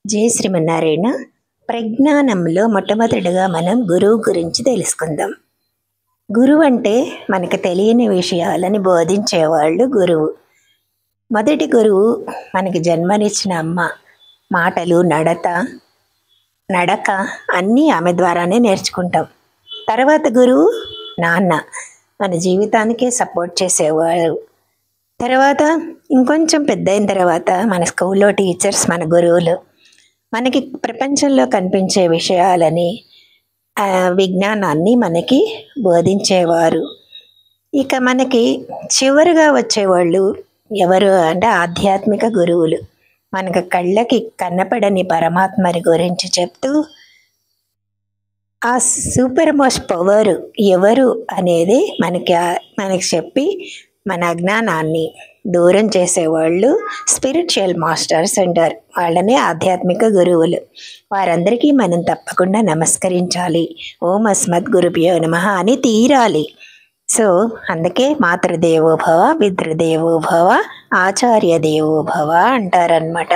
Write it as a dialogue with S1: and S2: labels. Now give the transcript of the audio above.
S1: జై శ్రీమన్నారాయణ. ప్రజ్ఞానంలో మొట్టమొదటిగా మనం గురువు గురించి తెలుసుకుందాం. గురువు అంటే మనకు తెలియని విషయాలని బోధించేవాళ్ళు గురువు. మొదటి గురువు మనకి జన్మనిచ్చిన అమ్మ. మాటలు, నడక అన్నీ ఆమె ద్వారానే నేర్చుకుంటాం. తర్వాత గురువు నాన్న, మన జీవితానికే సపోర్ట్ చేసేవారు. తర్వాత ఇంకొంచెం పెద్ద అయిన తర్వాత మన స్కూల్లో టీచర్స్ మన గురువులు. మనకి ప్రపంచంలో కనిపించే విషయాలని, విజ్ఞానాన్ని మనకి బోధించేవారు. ఇక మనకి చివరిగా వచ్చేవాళ్ళు ఎవరు అంటే ఆధ్యాత్మిక గురువులు. మనకు కళ్ళకి కనపడని పరమాత్మని గురించి చెప్తూ ఆ సూపర్ మోస్ట్ పవర్ ఎవరు అనేది మనకి చెప్పి మన అజ్ఞానాన్ని దూరం చేసేవాళ్ళు స్పిరిచువల్ మాస్టర్స్ అంటారు. వాళ్ళనే ఆధ్యాత్మిక గురువులు. వారందరికీ మనం తప్పకుండా నమస్కరించాలి. ఓం అస్మద్ గురుభ్యో నమః అని తీరాలి. సో అందుకే మాతృదేవోభవ, పితృదేవోభవ, ఆచార్య దేవోభవ అంటారనమాట.